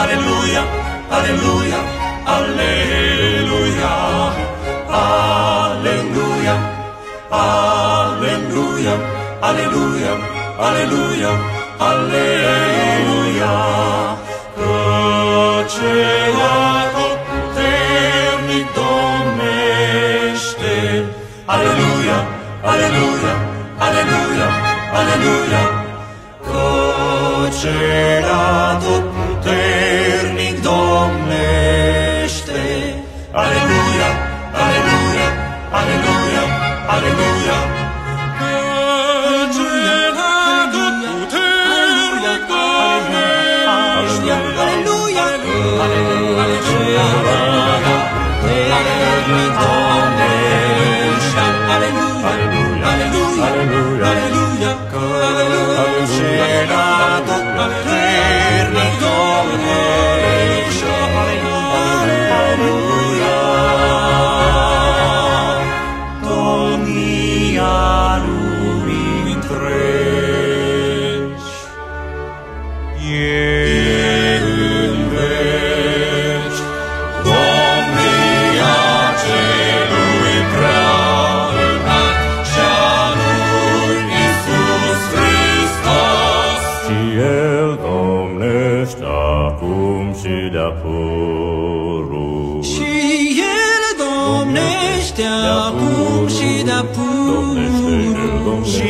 alleluia, alleluia, alleluia, alleluia, alleluia, alleluia, alleluia, alleluia, căci atotputernic domnește, alleluia, alleluia, alleluia, alleluia, căci atotputernic domnește, alleluia, alleluia, alleluia, alleluia, căci atotputernic domnește, alleluia, acum și de-apururi, și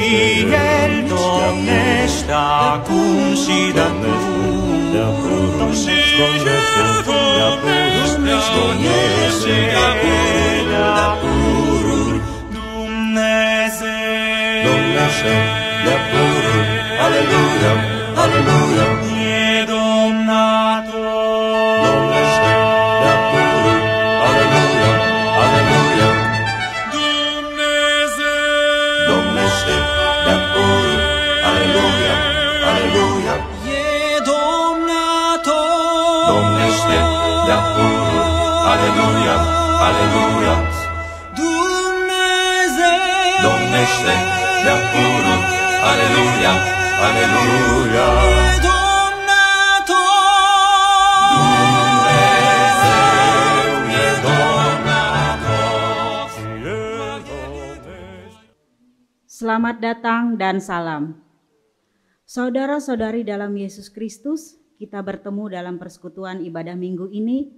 El domnește acum și de-apururi, și El domnește de-apururi, Dumnezeu domnește de-apururi, aleluia, aleluia, e domnator, domnește de-apururi, aleluia, aleluia, domnește de-apururi, aleluia, aleluia, e domnator, domnește de-apururi, aleluia, aleluia, Dumnezeu domnește de-apururi, aleluia, aleluia, Selamat datang dan salam. Saudara-saudari dalam Yesus Kristus, kita bertemu dalam persekutuan ibadah minggu ini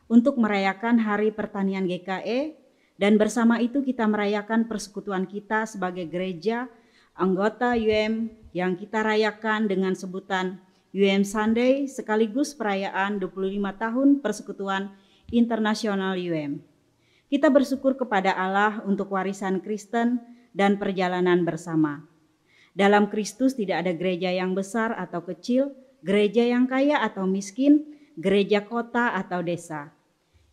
untuk merayakan Hari Pertanian GKE, dan bersama itu kita merayakan persekutuan kita sebagai gereja anggota UM yang kita rayakan dengan sebutan UM Sunday sekaligus perayaan 25 tahun Persekutuan Internasional UM. Kita bersyukur kepada Allah untuk warisan Kristen dan perjalanan bersama. Dalam Kristus tidak ada gereja yang besar atau kecil, gereja yang kaya atau miskin, gereja kota atau desa.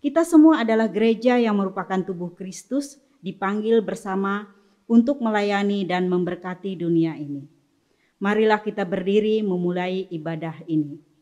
Kita semua adalah gereja yang merupakan tubuh Kristus, dipanggil bersama untuk melayani dan memberkati dunia ini. Marilah kita berdiri memulai ibadah ini.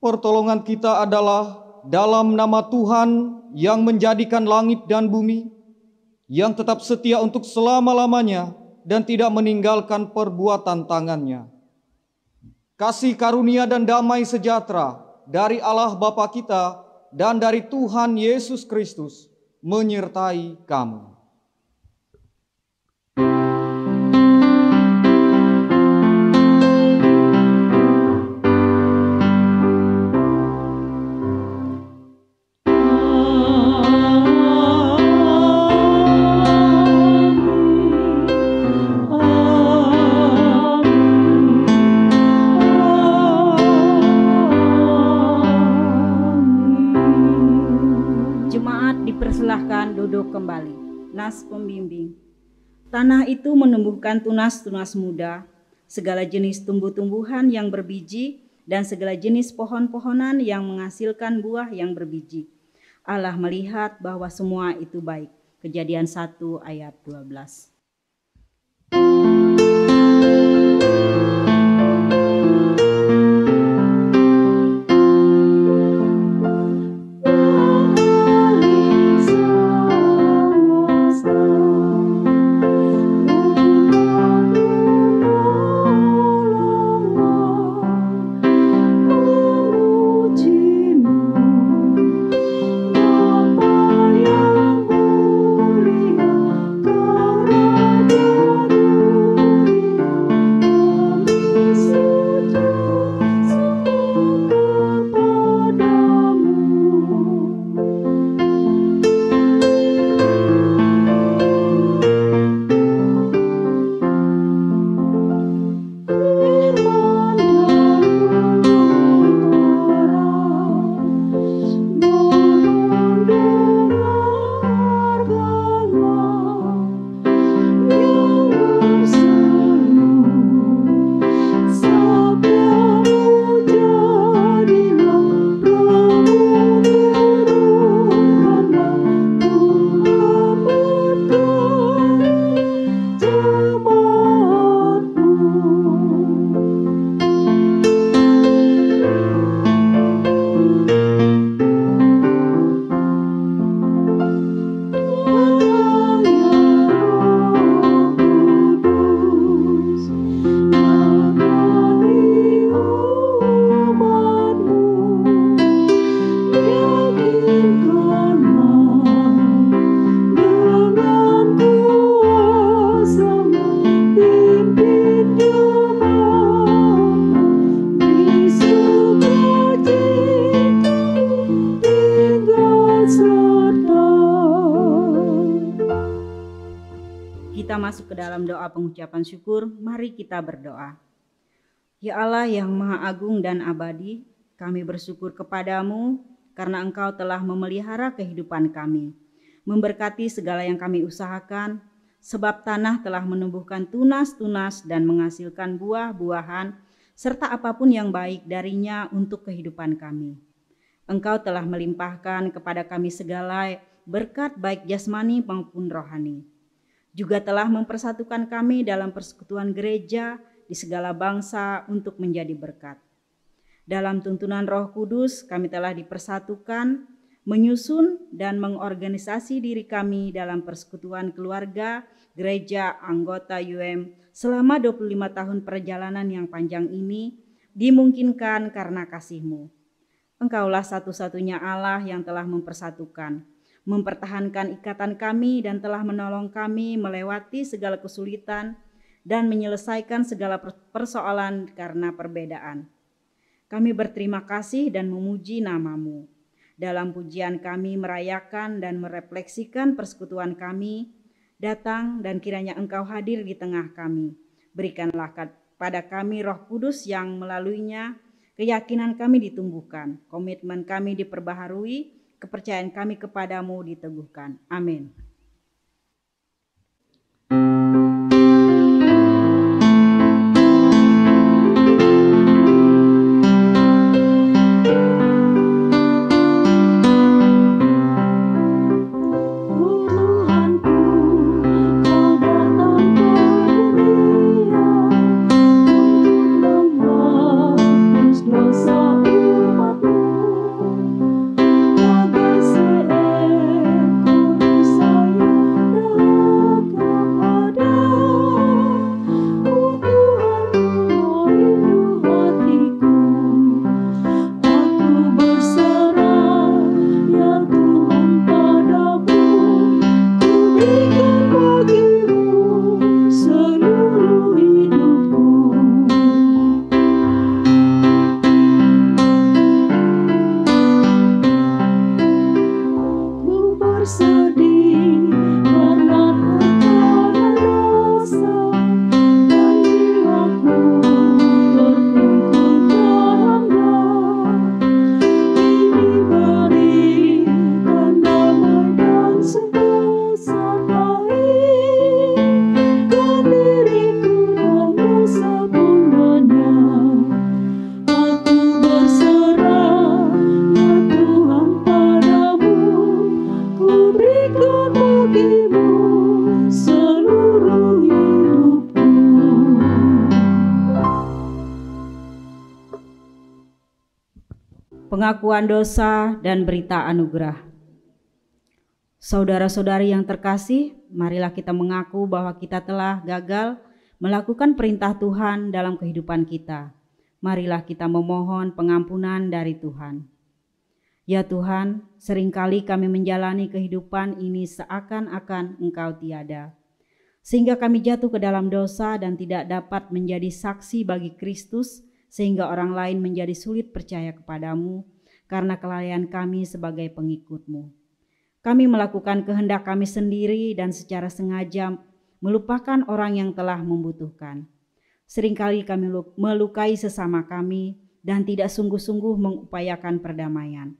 Pertolongan kita adalah dalam nama Tuhan yang menjadikan langit dan bumi, yang tetap setia untuk selama-lamanya dan tidak meninggalkan perbuatan tangannya. Kasih karunia dan damai sejahtera dari Allah Bapa kita dan dari Tuhan Yesus Kristus menyertai kamu. Dipersilahkan duduk kembali. Nas pembimbing. Tanah itu menumbuhkan tunas-tunas muda, segala jenis tumbuh-tumbuhan yang berbiji, dan segala jenis pohon-pohonan yang menghasilkan buah yang berbiji. Allah melihat bahwa semua itu baik. Kejadian 1 ayat 12. Kita masuk ke dalam doa pengucapan syukur, mari kita berdoa. Ya Allah yang Maha Agung dan Abadi, kami bersyukur kepadamu karena Engkau telah memelihara kehidupan kami, memberkati segala yang kami usahakan, sebab tanah telah menumbuhkan tunas-tunas dan menghasilkan buah-buahan, serta apapun yang baik darinya untuk kehidupan kami. Engkau telah melimpahkan kepada kami segala berkat baik jasmani maupun rohani. Juga telah mempersatukan kami dalam persekutuan gereja di segala bangsa untuk menjadi berkat. Dalam tuntunan Roh Kudus kami telah dipersatukan, menyusun dan mengorganisasi diri kami dalam persekutuan keluarga, gereja, anggota UM selama 25 tahun perjalanan yang panjang ini dimungkinkan karena kasih-Mu. Engkaulah satu-satunya Allah yang telah mempersatukan, mempertahankan ikatan kami dan telah menolong kami melewati segala kesulitan dan menyelesaikan segala persoalan karena perbedaan. Kami berterima kasih dan memuji nama-Mu. Dalam pujian kami merayakan dan merefleksikan persekutuan kami, datang dan kiranya Engkau hadir di tengah kami. Berikanlah pada kami Roh Kudus yang melaluinya keyakinan kami ditumbuhkan, komitmen kami diperbaharui, kepercayaan kami kepadamu diteguhkan. Amin. Dosa umat pengakuan dosa, dan berita anugerah. Saudara-saudari yang terkasih, marilah kita mengaku bahwa kita telah gagal melakukan perintah Tuhan dalam kehidupan kita. Marilah kita memohon pengampunan dari Tuhan. Ya Tuhan, seringkali kami menjalani kehidupan ini seakan-akan Engkau tiada, sehingga kami jatuh ke dalam dosa dan tidak dapat menjadi saksi bagi Kristus, sehingga orang lain menjadi sulit percaya kepadamu karena kelalaian kami sebagai pengikut-Mu. Kami melakukan kehendak kami sendiri dan secara sengaja melupakan orang yang telah membutuhkan. Seringkali kami melukai sesama kami dan tidak sungguh-sungguh mengupayakan perdamaian.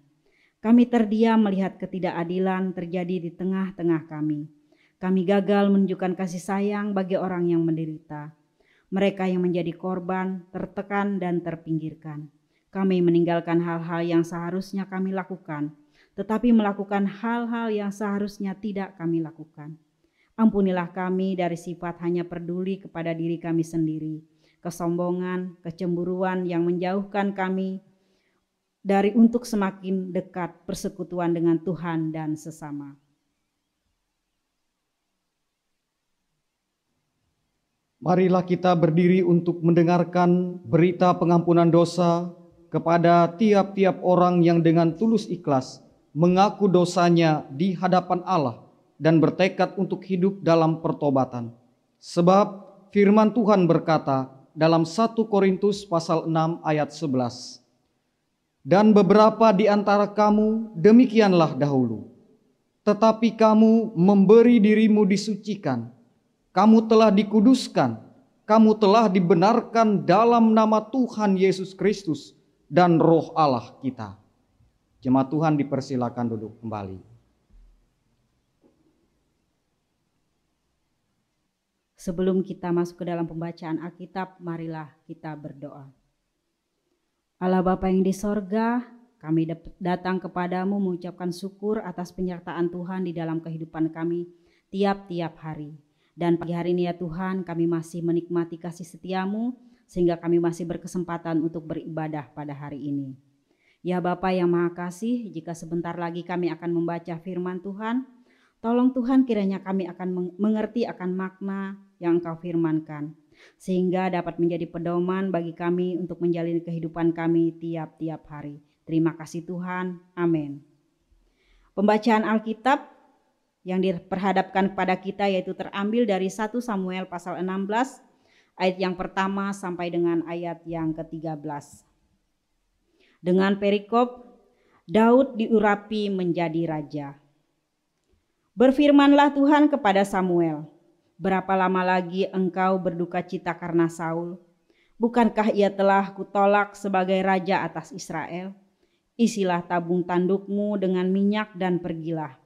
Kami terdiam melihat ketidakadilan terjadi di tengah-tengah kami. Kami gagal menunjukkan kasih sayang bagi orang yang menderita. Mereka yang menjadi korban, tertekan dan terpinggirkan. Kami meninggalkan hal-hal yang seharusnya kami lakukan, tetapi melakukan hal-hal yang seharusnya tidak kami lakukan. Ampunilah kami dari sifat hanya peduli kepada diri kami sendiri, kesombongan, kecemburuan yang menjauhkan kami dari untuk semakin dekat persekutuan dengan Tuhan dan sesama. Marilah kita berdiri untuk mendengarkan berita pengampunan dosa kepada tiap-tiap orang yang dengan tulus ikhlas mengaku dosanya di hadapan Allah dan bertekad untuk hidup dalam pertobatan. Sebab firman Tuhan berkata dalam 1 Korintus pasal 6 ayat 11. Dan beberapa di antara kamu demikianlah dahulu, tetapi kamu memberi dirimu disucikan, kamu telah dikuduskan, kamu telah dibenarkan dalam nama Tuhan Yesus Kristus dan Roh Allah kita. Jemaat Tuhan dipersilakan duduk kembali. Sebelum kita masuk ke dalam pembacaan Alkitab, marilah kita berdoa. Allah Bapa yang di sorga, kami datang kepadamu mengucapkan syukur atas penyertaan Tuhan di dalam kehidupan kami tiap-tiap hari. Dan pagi hari ini ya Tuhan, kami masih menikmati kasih setiamu sehingga kami masih berkesempatan untuk beribadah pada hari ini. Ya Bapa yang Maha Kasih, jika sebentar lagi kami akan membaca firman Tuhan, tolong Tuhan kiranya kami akan mengerti akan makna yang Engkau firmankan, sehingga dapat menjadi pedoman bagi kami untuk menjalani kehidupan kami tiap-tiap hari. Terima kasih Tuhan, amin. Pembacaan Alkitab yang diperhadapkan kepada kita yaitu terambil dari 1 Samuel pasal 16 ayat yang pertama sampai dengan ayat yang ke-13. Dengan perikop, Daud diurapi menjadi raja. Berfirmanlah Tuhan kepada Samuel, berapa lama lagi engkau berduka cita karena Saul? Bukankah ia telah kutolak sebagai raja atas Israel? Isilah tabung tandukmu dengan minyak dan pergilah.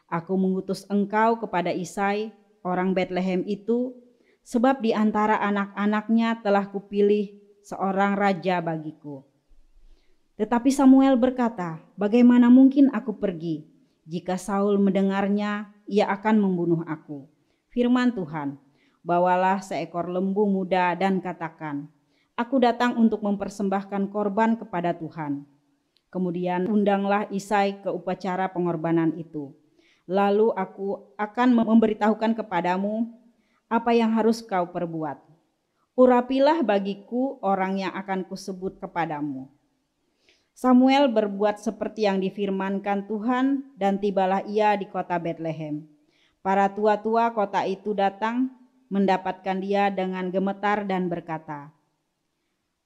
Aku mengutus engkau kepada Isai, orang Betlehem itu, sebab di antara anak-anaknya telah kupilih seorang raja bagiku. Tetapi Samuel berkata, bagaimana mungkin aku pergi? Jika Saul mendengarnya, ia akan membunuh aku. Firman Tuhan, bawalah seekor lembu muda dan katakan, aku datang untuk mempersembahkan korban kepada Tuhan. Kemudian undanglah Isai ke upacara pengorbanan itu. Lalu aku akan memberitahukan kepadamu apa yang harus kau perbuat. Urapilah bagiku orang yang akan kusebut kepadamu. Samuel berbuat seperti yang difirmankan Tuhan dan tibalah ia di kota Betlehem. Para tua-tua kota itu datang mendapatkan dia dengan gemetar dan berkata,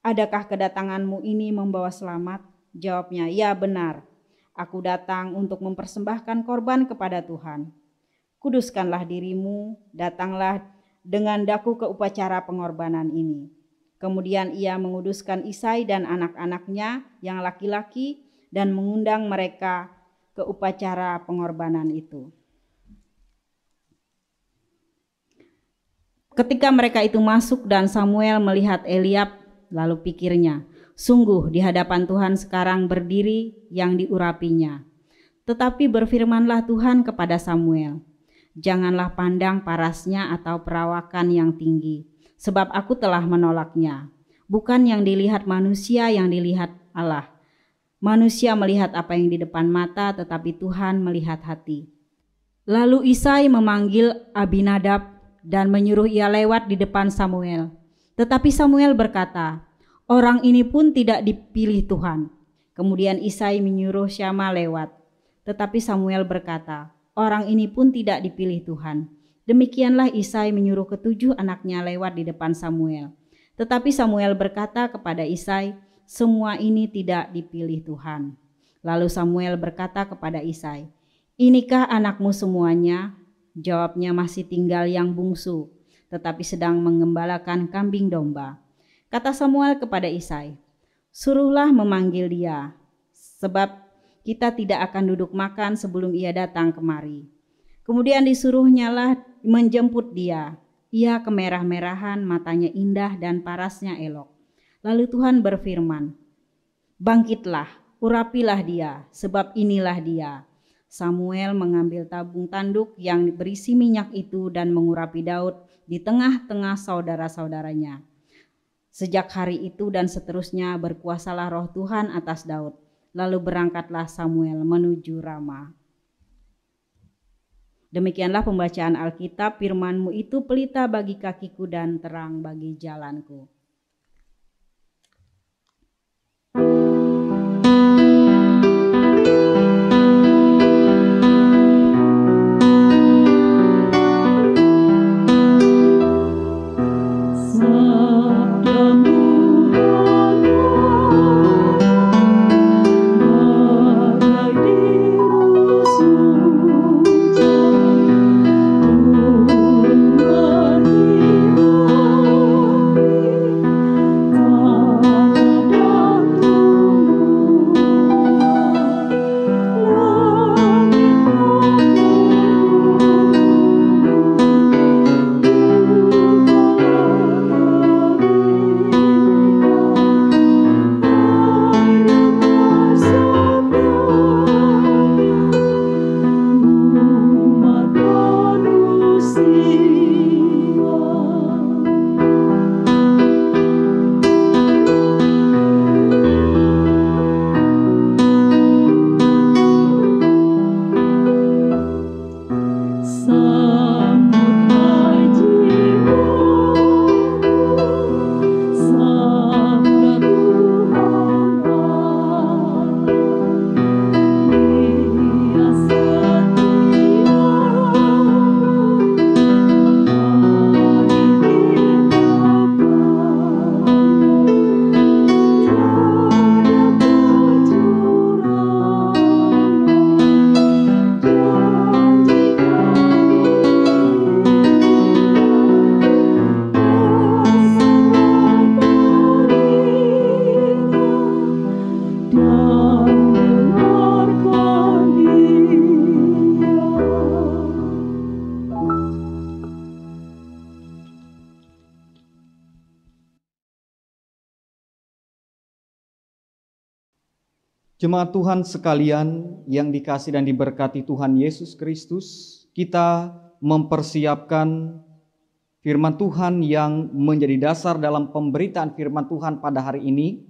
adakah kedatanganmu ini membawa selamat? Jawabnya, ya benar. Aku datang untuk mempersembahkan korban kepada Tuhan. Kuduskanlah dirimu, datanglah dengan daku ke upacara pengorbanan ini. Kemudian ia menguduskan Isai dan anak-anaknya yang laki-laki dan mengundang mereka ke upacara pengorbanan itu. Ketika mereka itu masuk dan Samuel melihat Eliab, lalu pikirnya, sungguh di hadapan Tuhan sekarang berdiri yang diurapinya. Tetapi berfirmanlah Tuhan kepada Samuel, janganlah pandang parasnya atau perawakan yang tinggi, sebab aku telah menolaknya. Bukan yang dilihat manusia yang dilihat Allah. Manusia melihat apa yang di depan mata, tetapi Tuhan melihat hati. Lalu Isai memanggil Abinadab dan menyuruh ia lewat di depan Samuel. Tetapi Samuel berkata, "Orang ini pun tidak dipilih Tuhan." Kemudian Isai menyuruh Syama lewat. Tetapi Samuel berkata, "Orang ini pun tidak dipilih Tuhan." Demikianlah Isai menyuruh ketujuh anaknya lewat di depan Samuel. Tetapi Samuel berkata kepada Isai, "Semua ini tidak dipilih Tuhan." Lalu Samuel berkata kepada Isai, "Inikah anakmu semuanya?" Jawabnya, "Masih tinggal yang bungsu, tetapi sedang mengembalakan kambing domba." Kata Samuel kepada Isai, "Suruhlah memanggil dia, sebab kita tidak akan duduk makan sebelum ia datang kemari." Kemudian disuruhnyalah menjemput dia. Ia kemerah-merahan, matanya indah dan parasnya elok. Lalu Tuhan berfirman, "Bangkitlah, urapilah dia, sebab inilah dia." Samuel mengambil tabung tanduk yang berisi minyak itu dan mengurapi Daud di tengah-tengah saudara-saudaranya. Sejak hari itu dan seterusnya berkuasalah roh Tuhan atas Daud. Lalu berangkatlah Samuel menuju Rama. Demikianlah pembacaan Alkitab. Firman-Mu itu pelita bagi kakiku dan terang bagi jalanku. Jemaat Tuhan sekalian yang dikasihi dan diberkati Tuhan Yesus Kristus, kita mempersiapkan firman Tuhan yang menjadi dasar dalam pemberitaan firman Tuhan pada hari ini,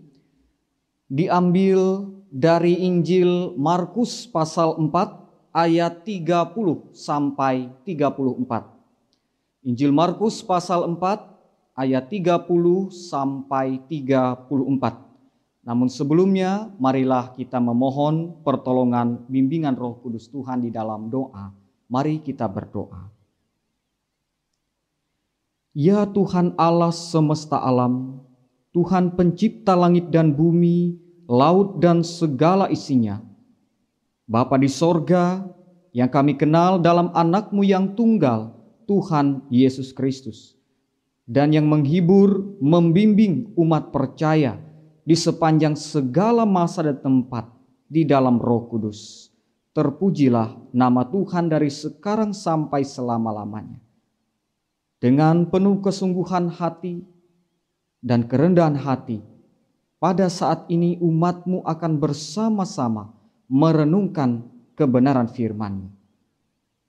diambil dari Injil Markus pasal 4 ayat 30 sampai 34. Injil Markus pasal 4 ayat 30 sampai 34. Namun sebelumnya, marilah kita memohon pertolongan bimbingan Roh Kudus Tuhan di dalam doa. Mari kita berdoa. Ya Tuhan Allah semesta alam, Tuhan pencipta langit dan bumi, laut dan segala isinya. Bapa di sorga, yang kami kenal dalam anak-Mu yang tunggal, Tuhan Yesus Kristus. Dan yang menghibur, membimbing umat percaya di sepanjang segala masa dan tempat di dalam Roh Kudus. Terpujilah nama Tuhan dari sekarang sampai selama-lamanya. Dengan penuh kesungguhan hati dan kerendahan hati, pada saat ini umat-Mu akan bersama-sama merenungkan kebenaran firman-Mu.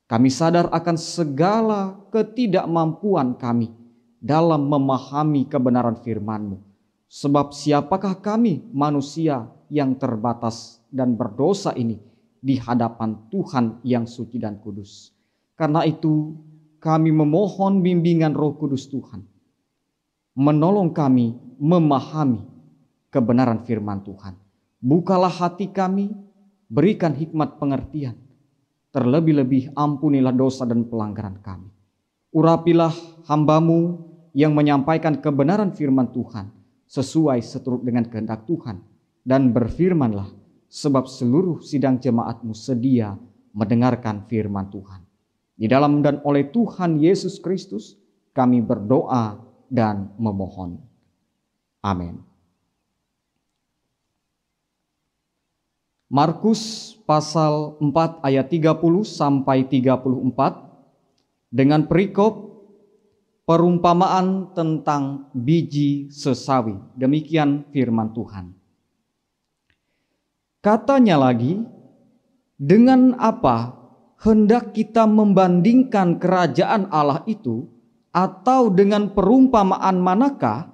Kami sadar akan segala ketidakmampuan kami dalam memahami kebenaran firman-Mu. Sebab siapakah kami manusia yang terbatas dan berdosa ini di hadapan Tuhan yang suci dan kudus. Karena itu kami memohon bimbingan Roh Kudus Tuhan, menolong kami memahami kebenaran firman Tuhan. Bukalah hati kami, berikan hikmat pengertian. Terlebih-lebih ampunilah dosa dan pelanggaran kami. Urapilah hamba-Mu yang menyampaikan kebenaran firman Tuhan sesuai seturut dengan kehendak Tuhan. Dan berfirmanlah, sebab seluruh sidang jemaat-Mu sedia mendengarkan firman Tuhan. Di dalam dan oleh Tuhan Yesus Kristus kami berdoa dan memohon. Amin. Markus pasal 4 ayat 30 sampai 34 dengan perikop perumpamaan tentang biji sesawi. Demikian firman Tuhan. Katanya lagi, dengan apa hendak kita membandingkan kerajaan Allah itu, atau dengan perumpamaan manakah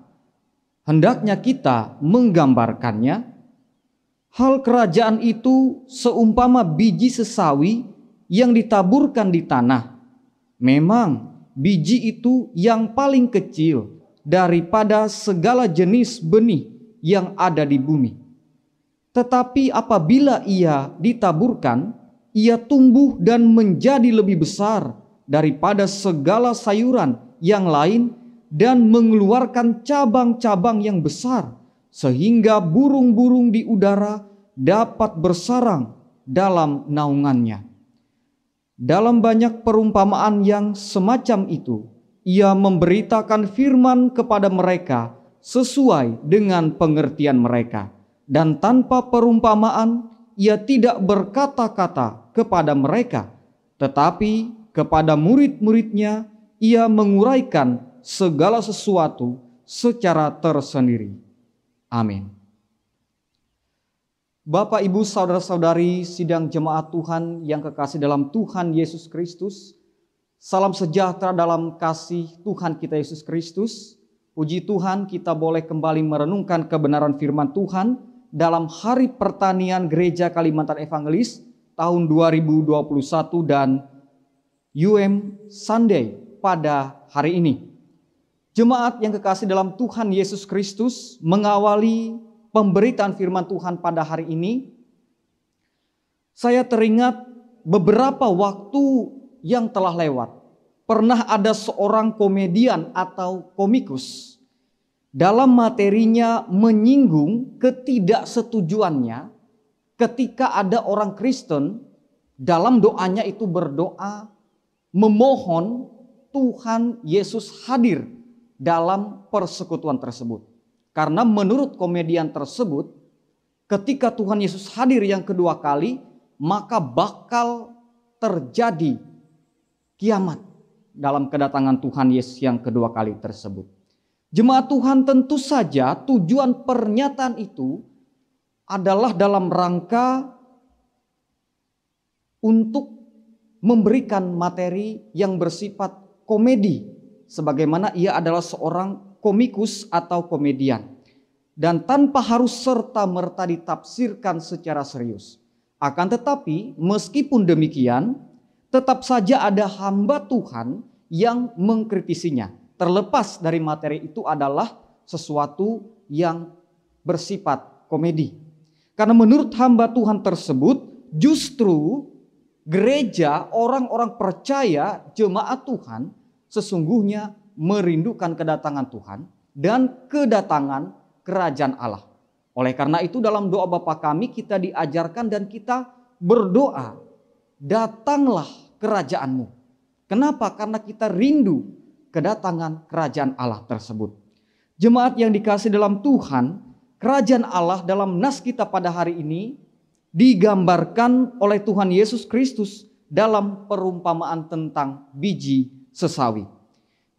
hendaknya kita menggambarkannya? Hal kerajaan itu seumpama biji sesawi yang ditaburkan di tanah. Memang biji itu yang paling kecil daripada segala jenis benih yang ada di bumi. Tetapi apabila ia ditaburkan, ia tumbuh dan menjadi lebih besar daripada segala sayuran yang lain dan mengeluarkan cabang-cabang yang besar, sehingga burung-burung di udara dapat bersarang dalam naungannya. Dalam banyak perumpamaan yang semacam itu, ia memberitakan firman kepada mereka sesuai dengan pengertian mereka. Dan tanpa perumpamaan, ia tidak berkata-kata kepada mereka, tetapi kepada murid-muridnya ia menguraikan segala sesuatu secara tersendiri. Amin. Bapak, Ibu, saudara-saudari sidang jemaat Tuhan yang kekasih dalam Tuhan Yesus Kristus, salam sejahtera dalam kasih Tuhan kita Yesus Kristus. Puji Tuhan, kita boleh kembali merenungkan kebenaran firman Tuhan dalam Hari Pertanian Gereja Kalimantan Evangelis tahun 2021 dan Sunday pada hari ini. Jemaat yang kekasih dalam Tuhan Yesus Kristus, mengawali pemberitaan firman Tuhan pada hari ini, saya teringat beberapa waktu yang telah lewat. Pernah ada seorang komedian atau komikus dalam materinya menyinggung ketidaksetujuannya ketika ada orang Kristen dalam doanya itu berdoa memohon Tuhan Yesus hadir dalam persekutuan tersebut. Karena menurut komedian tersebut, ketika Tuhan Yesus hadir yang kedua kali, maka bakal terjadi kiamat dalam kedatangan Tuhan Yesus yang kedua kali tersebut. Jemaat Tuhan, tentu saja tujuan pernyataan itu adalah dalam rangka untuk memberikan materi yang bersifat komedi, sebagaimana ia adalah seorang komikus atau komedian, dan tanpa harus serta-merta ditafsirkan secara serius. Akan tetapi meskipun demikian, tetap saja ada hamba Tuhan yang mengkritisinya. Terlepas dari materi itu adalah sesuatu yang bersifat komedi. Karena menurut hamba Tuhan tersebut, justru gereja, orang-orang percaya, jemaat Tuhan sesungguhnya merindukan kedatangan Tuhan dan kedatangan kerajaan Allah. Oleh karena itu dalam doa Bapa kami kita diajarkan dan kita berdoa, datanglah kerajaan-Mu. Kenapa? Karena kita rindu kedatangan kerajaan Allah tersebut. Jemaat yang dikasihi dalam Tuhan, kerajaan Allah dalam nas kita pada hari ini digambarkan oleh Tuhan Yesus Kristus dalam perumpamaan tentang biji sesawi.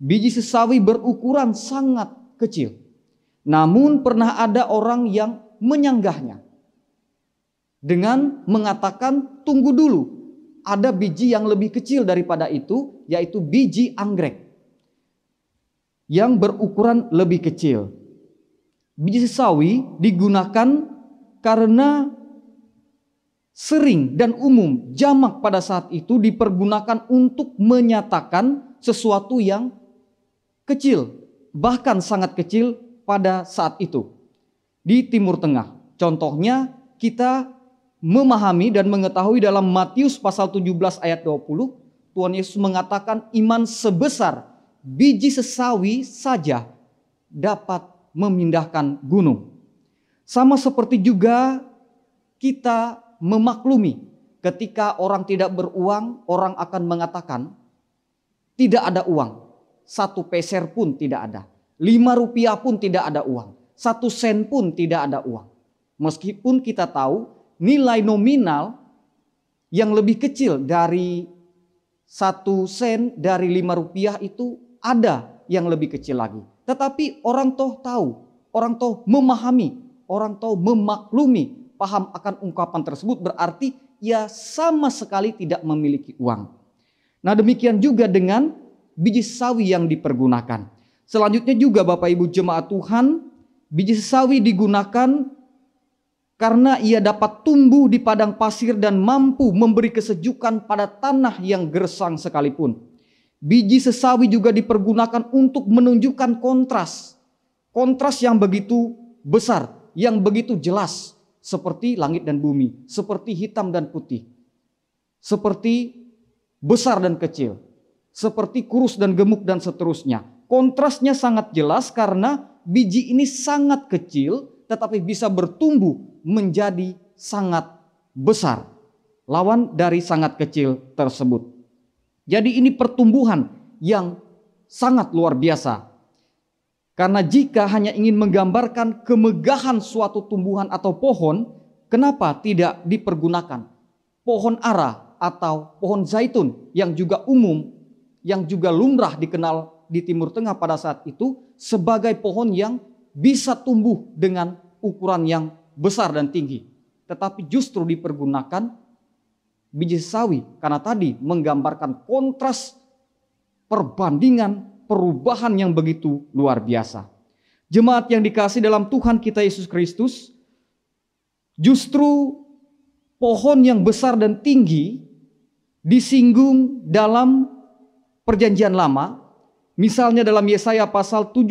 Biji sesawi berukuran sangat kecil. Namun pernah ada orang yang menyanggahnya dengan mengatakan, tunggu dulu, ada biji yang lebih kecil daripada itu, yaitu biji anggrek yang berukuran lebih kecil. biji sawi digunakan karena sering dan umum jamak pada saat itu dipergunakan untuk menyatakan sesuatu yang kecil, bahkan sangat kecil pada saat itu di Timur Tengah. Contohnya kita memahami dan mengetahui dalam Matius pasal 17 ayat 20, Tuhan Yesus mengatakan iman sebesar biji sesawi saja dapat memindahkan gunung. Sama seperti juga kita memaklumi ketika orang tidak beruang, orang akan mengatakan tidak ada uang. 1 peser pun tidak ada. 5 rupiah pun tidak ada uang. 1 sen pun tidak ada uang. Meskipun kita tahu nilai nominal yang lebih kecil dari 1 sen, dari 5 rupiah itu ada yang lebih kecil lagi. Tetapi orang toh tahu, orang toh memahami, orang toh memaklumi, paham akan ungkapan tersebut, berarti ia sama sekali tidak memiliki uang. Nah, demikian juga dengan biji sawi yang dipergunakan. Selanjutnya juga Bapak Ibu jemaat Tuhan, biji sawi digunakan karena ia dapat tumbuh di padang pasir dan mampu memberi kesejukan pada tanah yang gersang sekalipun. Biji sesawi juga dipergunakan untuk menunjukkan kontras. Kontras yang begitu besar, yang begitu jelas. Seperti langit dan bumi, seperti hitam dan putih. Seperti besar dan kecil. Seperti kurus dan gemuk dan seterusnya. Kontrasnya sangat jelas karena biji ini sangat kecil tetapi bisa bertumbuh menjadi sangat besar. Lawan dari sangat kecil tersebut. Jadi ini pertumbuhan yang sangat luar biasa. Karena jika hanya ingin menggambarkan kemegahan suatu tumbuhan atau pohon, kenapa tidak dipergunakan pohon ara atau pohon zaitun yang juga umum, yang juga lumrah dikenal di Timur Tengah pada saat itu sebagai pohon yang bisa tumbuh dengan ukuran yang besar dan tinggi. Tetapi justru dipergunakan biji sawi karena tadi menggambarkan kontras perbandingan perubahan yang begitu luar biasa. Jemaat yang dikasihi dalam Tuhan kita Yesus Kristus, justru pohon yang besar dan tinggi disinggung dalam Perjanjian Lama. Misalnya dalam Yesaya pasal 17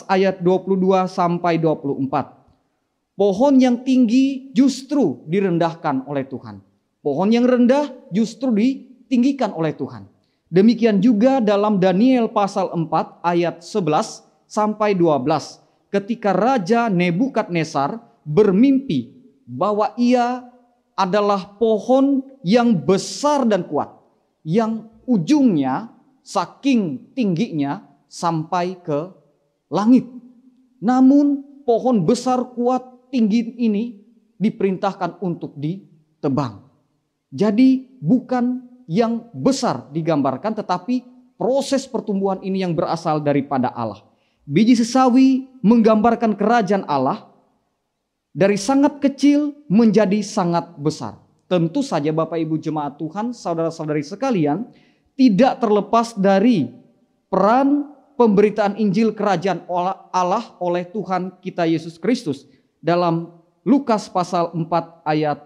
ayat 22 sampai 24. Pohon yang tinggi justru direndahkan oleh Tuhan. Pohon yang rendah justru ditinggikan oleh Tuhan. Demikian juga dalam Daniel pasal 4 ayat 11 sampai 12. Ketika Raja Nebukadnezar bermimpi bahwa ia adalah pohon yang besar dan kuat. Yang ujungnya saking tingginya sampai ke langit. Namun pohon besar kuat tinggi ini diperintahkan untuk ditebang. Jadi bukan yang besar digambarkan, tetapi proses pertumbuhan ini yang berasal daripada Allah. Biji sesawi menggambarkan kerajaan Allah dari sangat kecil menjadi sangat besar. Tentu saja Bapak Ibu jemaat Tuhan, saudara-saudari sekalian, tidak terlepas dari peran pemberitaan Injil Kerajaan Allah oleh Tuhan kita Yesus Kristus. Dalam Lukas pasal 4 ayat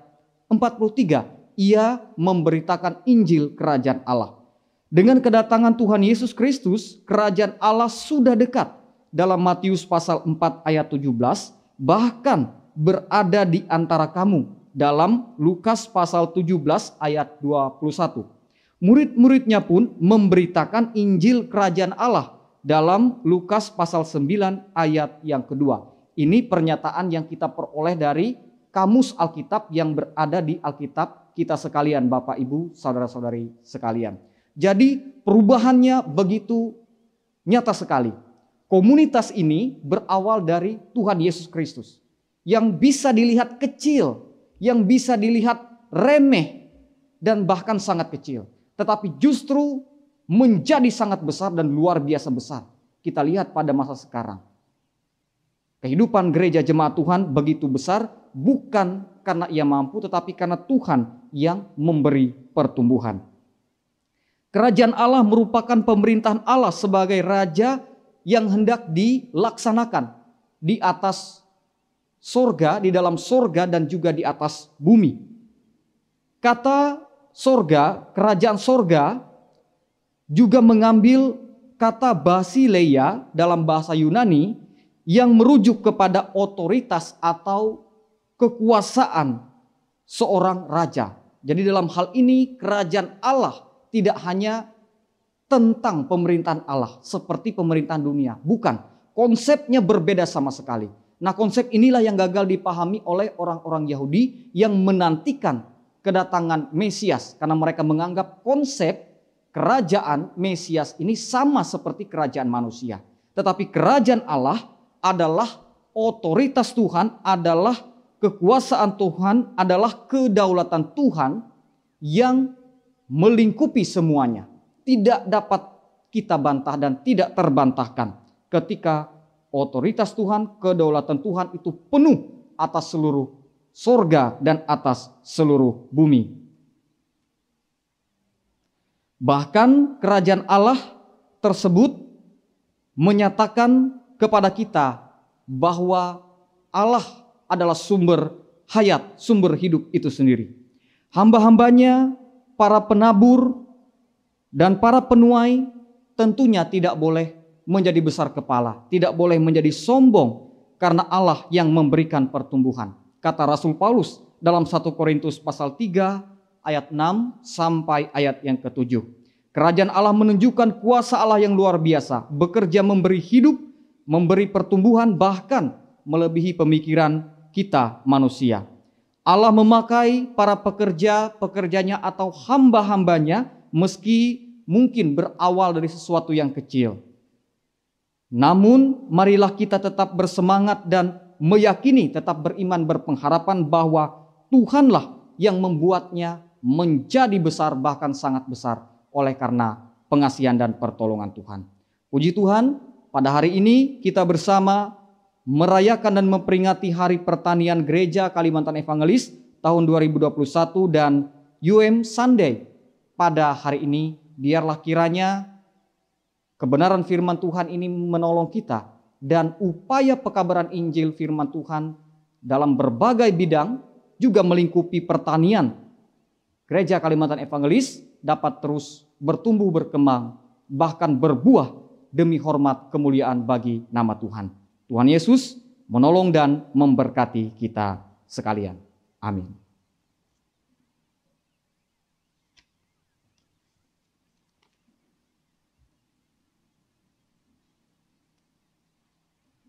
43, ia memberitakan Injil Kerajaan Allah. Dengan kedatangan Tuhan Yesus Kristus, Kerajaan Allah sudah dekat. Dalam Matius pasal 4 ayat 17, bahkan berada di antara kamu. Dalam Lukas pasal 17 ayat 21. Murid-muridnya pun memberitakan Injil Kerajaan Allah dalam Lukas pasal 9 ayat yang kedua. Ini pernyataan yang kita peroleh dari kamus Alkitab yang berada di Alkitab kita sekalian, Bapak Ibu, saudara-saudari sekalian. Jadi perubahannya begitu nyata sekali. Komunitas ini berawal dari Tuhan Yesus Kristus. Yang bisa dilihat kecil, yang bisa dilihat remeh, dan bahkan sangat kecil. Tetapi justru menjadi sangat besar dan luar biasa besar. Kita lihat pada masa sekarang. Kehidupan gereja jemaat Tuhan begitu besar bukan karena ia mampu, tetapi karena Tuhan yang memberi pertumbuhan. Kerajaan Allah merupakan pemerintahan Allah sebagai raja yang hendak dilaksanakan di atas sorga, di dalam sorga dan juga di atas bumi. Kata sorga, kerajaan sorga juga mengambil kata basileia dalam bahasa Yunani yang merujuk kepada otoritas atau kekuasaan seorang raja. Jadi dalam hal ini kerajaan Allah tidak hanya tentang pemerintahan Allah seperti pemerintahan dunia. Bukan, konsepnya berbeda sama sekali. Nah, konsep inilah yang gagal dipahami oleh orang-orang Yahudi yang menantikan kedatangan Mesias. Karena mereka menganggap konsep kerajaan Mesias ini sama seperti kerajaan manusia. Tetapi kerajaan Allah adalah otoritas Tuhan, adalah kekuasaan Tuhan, adalah kedaulatan Tuhan yang melingkupi semuanya. Tidak dapat kita bantah dan tidak terbantahkan ketika otoritas Tuhan, kedaulatan Tuhan itu penuh atas seluruh sorga dan atas seluruh bumi. Bahkan kerajaan Allah tersebut menyatakan kepada kita bahwa Allah adalah sumber hayat, sumber hidup itu sendiri. Hamba-hambanya, para penabur, dan para penuai tentunya tidak boleh menjadi besar kepala, tidak boleh menjadi sombong karena Allah yang memberikan pertumbuhan. Kata Rasul Paulus dalam 1 Korintus pasal 3 ayat 6 sampai ayat yang ke-7. Kerajaan Allah menunjukkan kuasa Allah yang luar biasa, bekerja memberi hidup, memberi pertumbuhan, bahkan melebihi pemikiran kita manusia. Allah memakai para pekerjanya atau hamba-hambanya meski mungkin berawal dari sesuatu yang kecil. Namun marilah kita tetap bersemangat dan meyakini, tetap beriman, berpengharapan bahwa Tuhanlah yang membuatnya menjadi besar, bahkan sangat besar oleh karena pengasihan dan pertolongan Tuhan. Puji Tuhan, pada hari ini kita bersama merayakan dan memperingati Hari Pertanian Gereja Kalimantan Evangelis tahun 2021 dan Sunday. Pada hari ini biarlah kiranya kebenaran firman Tuhan ini menolong kita dan upaya pekabaran Injil firman Tuhan dalam berbagai bidang juga melingkupi pertanian. Gereja Kalimantan Evangelis dapat terus bertumbuh berkembang bahkan berbuah demi hormat kemuliaan bagi nama Tuhan. Tuhan Yesus menolong dan memberkati kita sekalian. Amin.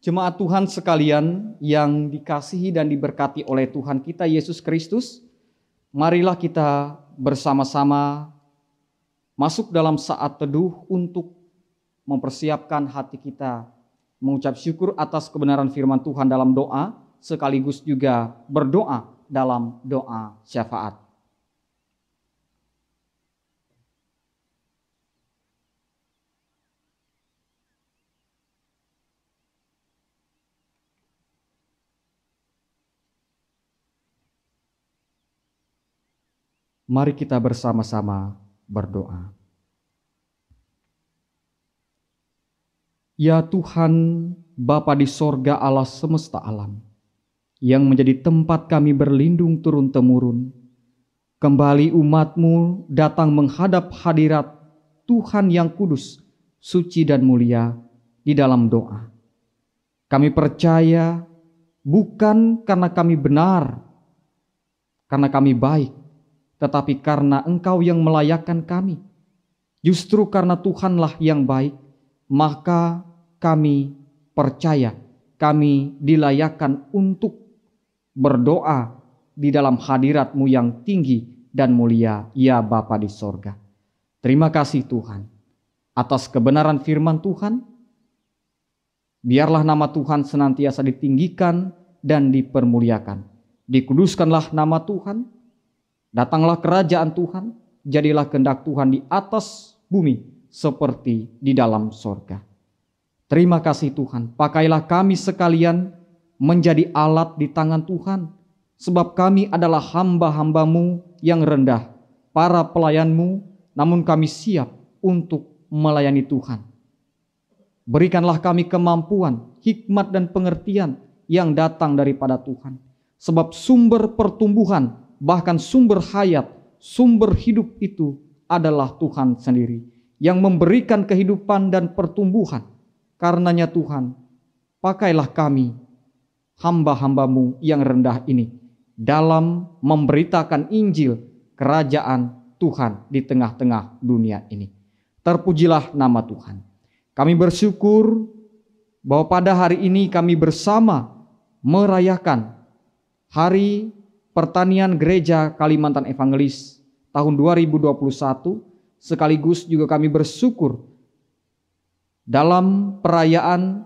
Jemaat Tuhan sekalian yang dikasihi dan diberkati oleh Tuhan kita Yesus Kristus, marilah kita bersama-sama masuk dalam saat teduh untuk mempersiapkan hati kita, mengucap syukur atas kebenaran firman Tuhan dalam doa, sekaligus juga berdoa dalam doa syafaat. Mari kita bersama-sama berdoa. Ya Tuhan, Bapa di sorga Allah semesta alam, yang menjadi tempat kami berlindung turun-temurun, kembali umat-Mu datang menghadap hadirat Tuhan yang kudus, suci dan mulia di dalam doa. Kami percaya bukan karena kami benar, karena kami baik, tetapi karena Engkau yang melayakkan kami. Justru karena Tuhanlah yang baik, maka kami percaya, kami dilayakkan untuk berdoa di dalam hadirat-Mu yang tinggi dan mulia, ya Bapa di sorga. Terima kasih Tuhan atas kebenaran firman Tuhan. Biarlah nama Tuhan senantiasa ditinggikan dan dipermuliakan. Dikuduskanlah nama Tuhan. Datanglah kerajaan Tuhan, jadilah kehendak Tuhan di atas bumi seperti di dalam sorga. Terima kasih Tuhan, pakailah kami sekalian menjadi alat di tangan Tuhan, sebab kami adalah hamba-hamba-Mu yang rendah, para pelayan-Mu, namun kami siap untuk melayani Tuhan. Berikanlah kami kemampuan, hikmat dan pengertian yang datang daripada Tuhan. Sebab sumber pertumbuhan, bahkan sumber hayat, sumber hidup itu adalah Tuhan sendiri yang memberikan kehidupan dan pertumbuhan. Karenanya Tuhan, pakailah kami, hamba-hambamu yang rendah ini, dalam memberitakan Injil kerajaan Tuhan di tengah-tengah dunia ini. Terpujilah nama Tuhan. Kami bersyukur bahwa pada hari ini kami bersama merayakan Hari Pertanian Gereja Kalimantan Evangelis tahun 2021. Sekaligus juga kami bersyukur dalam perayaan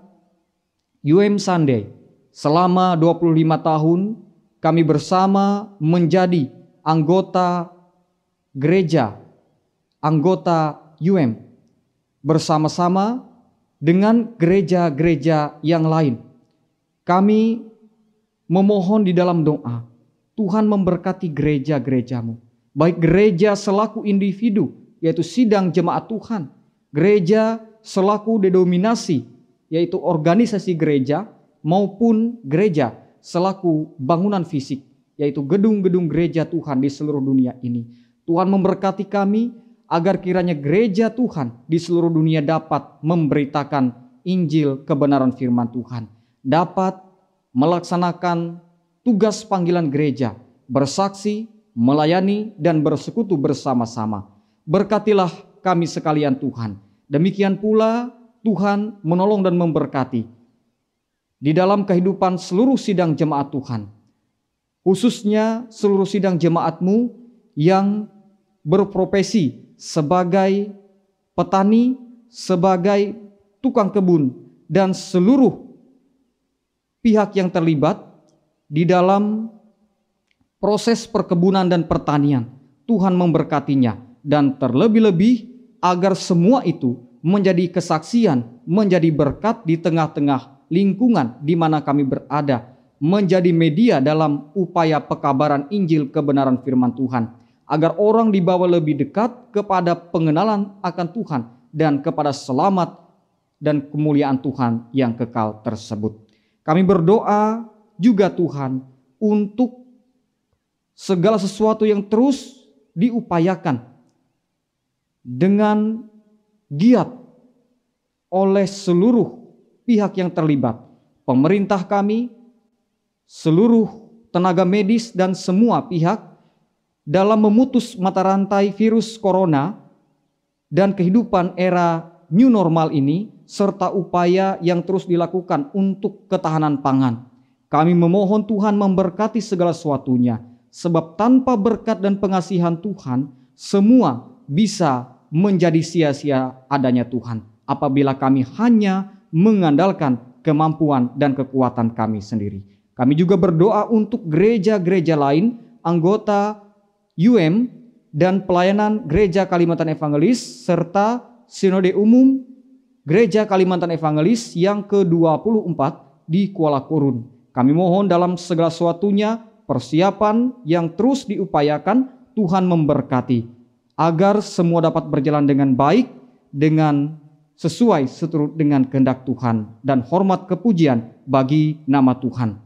UM Sunday selama 25 tahun kami bersama menjadi anggota gereja, anggota UM bersama-sama dengan gereja-gereja yang lain. Kami memohon di dalam doa, Tuhan memberkati gereja-gerejamu, baik gereja selaku individu, yaitu sidang jemaat Tuhan, gereja selaku denominasi, yaitu organisasi gereja, maupun gereja selaku bangunan fisik, yaitu gedung-gedung gereja Tuhan di seluruh dunia ini. Tuhan memberkati kami, agar kiranya gereja Tuhan di seluruh dunia dapat memberitakan Injil kebenaran firman Tuhan, dapat melaksanakan tugas panggilan gereja, bersaksi, melayani, dan bersekutu bersama-sama. Berkatilah kami sekalian Tuhan. Demikian pula Tuhan menolong dan memberkati di dalam kehidupan seluruh sidang jemaat Tuhan, khususnya seluruh sidang jemaat-Mu yang berprofesi sebagai petani, sebagai tukang kebun, dan seluruh pihak yang terlibat di dalam proses perkebunan dan pertanian. Tuhan memberkatinya, dan terlebih-lebih agar semua itu menjadi kesaksian, menjadi berkat di tengah-tengah lingkungan di mana kami berada, menjadi media dalam upaya pekabaran Injil kebenaran firman Tuhan, agar orang dibawa lebih dekat kepada pengenalan akan Tuhan dan kepada selamat dan kemuliaan Tuhan yang kekal tersebut. Kami berdoa juga Tuhan untuk segala sesuatu yang terus diupayakan dengan giat oleh seluruh pihak yang terlibat, pemerintah kami, seluruh tenaga medis dan semua pihak, dalam memutus mata rantai virus corona dan kehidupan era new normal ini, serta upaya yang terus dilakukan untuk ketahanan pangan. Kami memohon Tuhan memberkati segala sesuatunya, sebab tanpa berkat dan pengasihan Tuhan, semua bisa menjadi sia-sia adanya Tuhan, apabila kami hanya mengandalkan kemampuan dan kekuatan kami sendiri. Kami juga berdoa untuk gereja-gereja lain, anggota UM dan pelayanan Gereja Kalimantan Evangelis serta Sinode Umum Gereja Kalimantan Evangelis yang ke-24 di Kuala Kurun. Kami mohon dalam segala sesuatunya persiapan yang terus diupayakan, Tuhan memberkati agar semua dapat berjalan dengan baik, dengan sesuai seturut dengan kehendak Tuhan, dan hormat kepujian bagi nama Tuhan.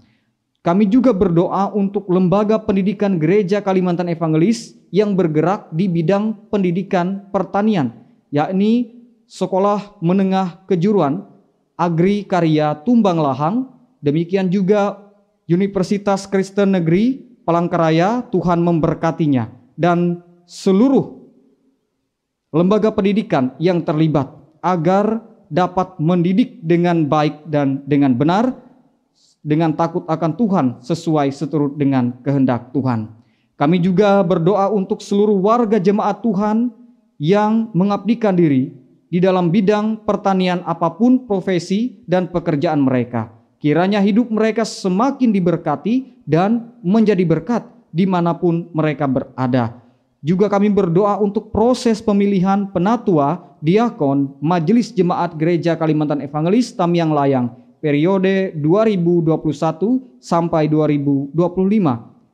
Kami juga berdoa untuk lembaga pendidikan Gereja Kalimantan Evangelis yang bergerak di bidang pendidikan pertanian, yakni Sekolah Menengah Kejuruan Agri Karya Tumbang Lahang, demikian juga Universitas Kristen Negeri Palangkaraya. Tuhan memberkatinya, dan seluruh lembaga pendidikan yang terlibat agar dapat mendidik dengan baik dan dengan benar, dengan takut akan Tuhan sesuai seturut dengan kehendak Tuhan. Kami juga berdoa untuk seluruh warga jemaat Tuhan yang mengabdikan diri di dalam bidang pertanian apapun profesi dan pekerjaan mereka. Kiranya hidup mereka semakin diberkati dan menjadi berkat dimanapun mereka berada. Juga kami berdoa untuk proses pemilihan penatua, diakon, Majelis Jemaat Gereja Kalimantan Evangelis Tamiang Layang periode 2021 sampai 2025.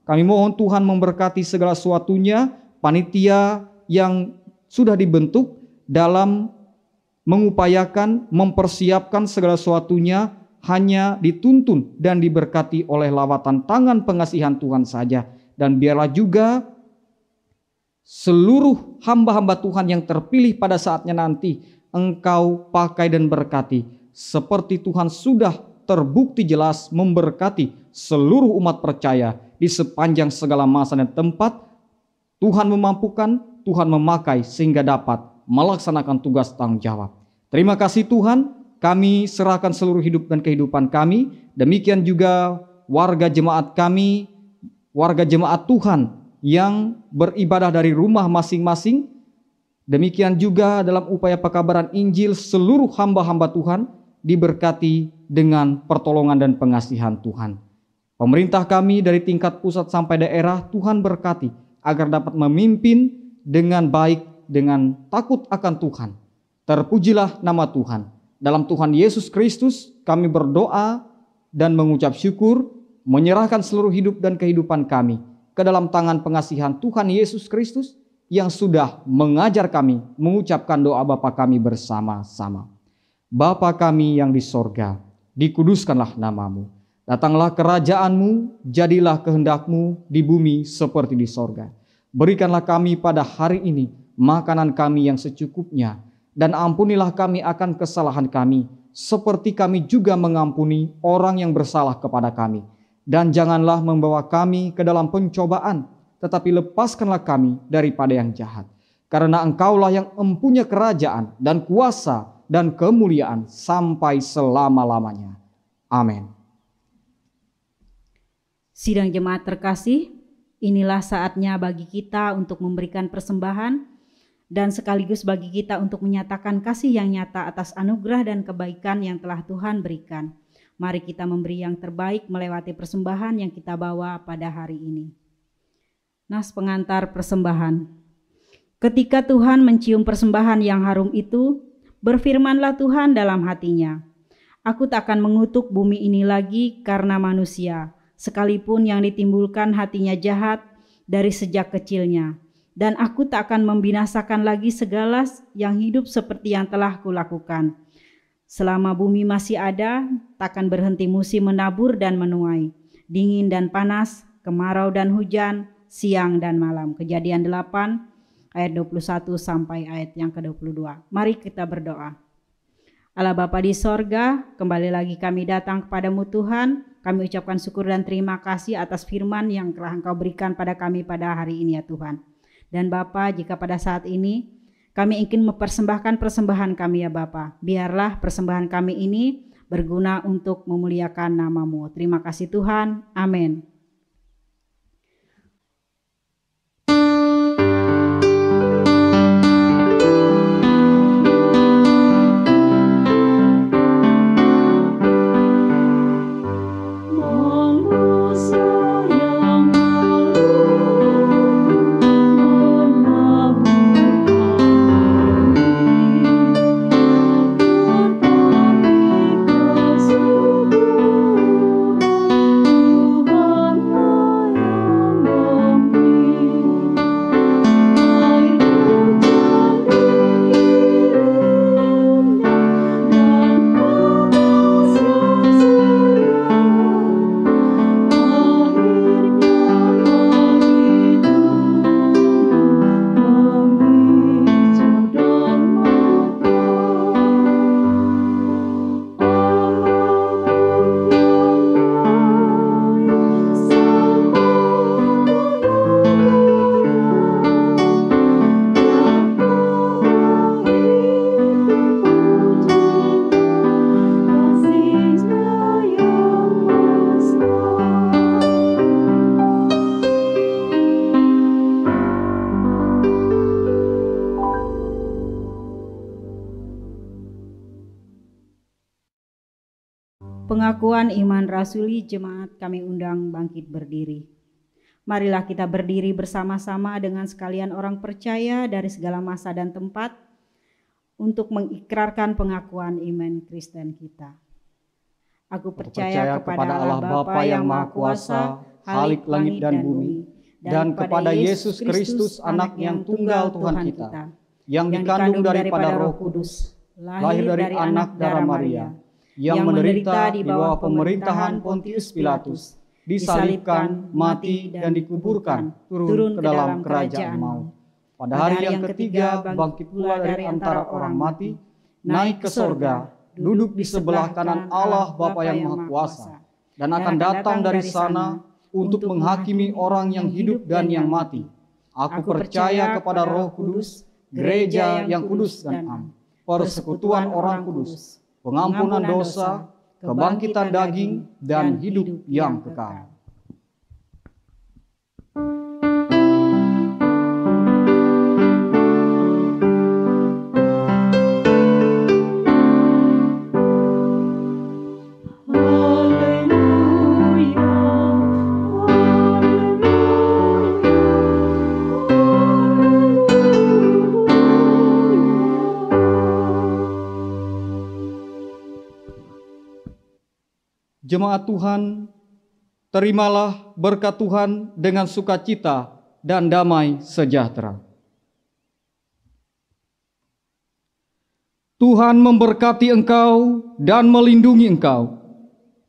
Kami mohon Tuhan memberkati segala sesuatunya, panitia yang sudah dibentuk dalam mengupayakan, mempersiapkan segala sesuatunya hanya dituntun dan diberkati oleh lawatan tangan pengasihan Tuhan saja. Dan biarlah juga seluruh hamba-hamba Tuhan yang terpilih pada saatnya nanti Engkau pakai dan berkati, seperti Tuhan sudah terbukti jelas memberkati seluruh umat percaya di sepanjang segala masa dan tempat. Tuhan memampukan, Tuhan memakai sehingga dapat melaksanakan tugas tanggung jawab. Terima kasih Tuhan, kami serahkan seluruh hidup dan kehidupan kami. Demikian juga warga jemaat kami, warga jemaat Tuhan yang beribadah dari rumah masing-masing. Demikian juga dalam upaya pekabaran Injil, seluruh hamba-hamba Tuhan diberkati dengan pertolongan dan pengasihan Tuhan. Pemerintah kami dari tingkat pusat sampai daerah, Tuhan berkati agar dapat memimpin dengan baik, dengan takut akan Tuhan. Terpujilah nama Tuhan. Dalam Tuhan Yesus Kristus kami berdoa dan mengucap syukur, menyerahkan seluruh hidup dan kehidupan kami ke dalam tangan pengasihan Tuhan Yesus Kristus yang sudah mengajar kami mengucapkan doa Bapa kami bersama-sama. Bapa kami yang di sorga, dikuduskanlah namamu. Datanglah kerajaan-Mu, jadilah kehendak-Mu di bumi seperti di sorga. Berikanlah kami pada hari ini makanan kami yang secukupnya, dan ampunilah kami akan kesalahan kami, seperti kami juga mengampuni orang yang bersalah kepada kami. Dan janganlah membawa kami ke dalam pencobaan, tetapi lepaskanlah kami daripada yang jahat. Karena Engkaulah yang empunya kerajaan dan kuasa dan kemuliaan sampai selama-lamanya. Amin. Sidang jemaat terkasih, inilah saatnya bagi kita untuk memberikan persembahan dan sekaligus bagi kita untuk menyatakan kasih yang nyata atas anugerah dan kebaikan yang telah Tuhan berikan. Mari kita memberi yang terbaik melewati persembahan yang kita bawa pada hari ini. Nas pengantar persembahan. Ketika Tuhan mencium persembahan yang harum itu, berfirmanlah Tuhan dalam hatinya, "Aku tak akan mengutuk bumi ini lagi karena manusia, sekalipun yang ditimbulkan hatinya jahat dari sejak kecilnya. Dan aku tak akan membinasakan lagi segala yang hidup seperti yang telah kulakukan. Selama bumi masih ada, takkan berhenti musim menabur dan menuai, dingin dan panas, kemarau dan hujan, siang dan malam." Kejadian 8 ayat 21 sampai ayat yang ke-22. Mari kita berdoa. Allah Bapa di sorga, kembali lagi kami datang kepadamu Tuhan. Kami ucapkan syukur dan terima kasih atas firman yang telah Engkau berikan pada kami pada hari ini ya Tuhan. Dan Bapa, jika pada saat ini kami ingin mempersembahkan persembahan kami ya Bapa, biarlah persembahan kami ini berguna untuk memuliakan nama-Mu. Terima kasih Tuhan. Amin. Pengakuan iman rasuli jemaat kami undang bangkit berdiri. Marilah kita berdiri bersama-sama dengan sekalian orang percaya dari segala masa dan tempat untuk mengikrarkan pengakuan iman Kristen kita. Aku percaya kepada Allah Bapa yang Maha Kuasa, Khalik langit dan bumi, dan kepada Yesus Kristus anak yang tunggal Tuhan kita, yang dikandung daripada Roh Kudus, lahir dari anak darah Maria, yang menderita di bawah pemerintahan Pontius Pilatus, disalibkan, mati, dan dikuburkan, turun ke dalam kerajaan maut. Pada hari yang ketiga bangkit pula dari antara orang mati, naik ke sorga, duduk di sebelah kanan Allah Bapa yang Maha Kuasa, dan akan datang dari sana untuk menghakimi orang yang hidup dan yang mati. Aku percaya kepada Roh Kudus, gereja yang kudus dan am, persekutuan orang kudus, pengampunan dosa, kebangkitan daging, dan hidup yang kekal. Jemaat Tuhan, terimalah berkat Tuhan dengan sukacita dan damai sejahtera. Tuhan memberkati engkau dan melindungi engkau.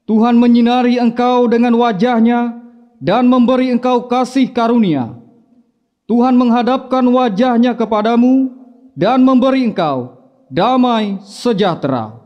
Tuhan menyinari engkau dengan wajah-Nya dan memberi engkau kasih karunia. Tuhan menghadapkan wajah-Nya kepadamu dan memberi engkau damai sejahtera.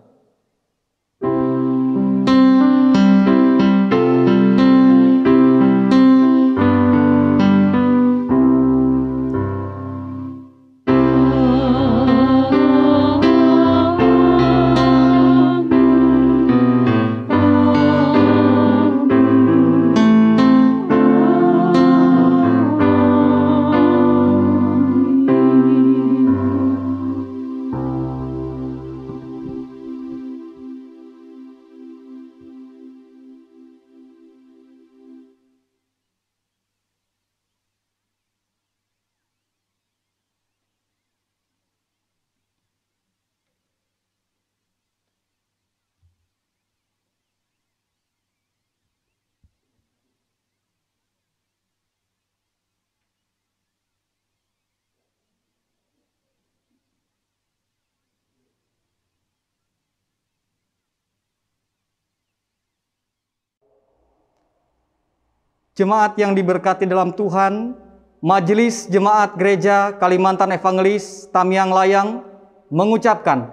Jemaat yang diberkati dalam Tuhan, Majelis Jemaat Gereja Kalimantan Evangelis Tamiang Layang mengucapkan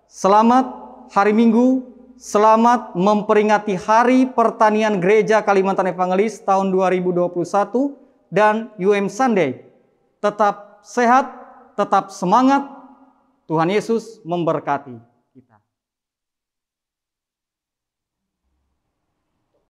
selamat hari Minggu, selamat memperingati Hari Pertanian Gereja Kalimantan Evangelis tahun 2021 dan UM Sunday. Tetap sehat, tetap semangat, Tuhan Yesus memberkati.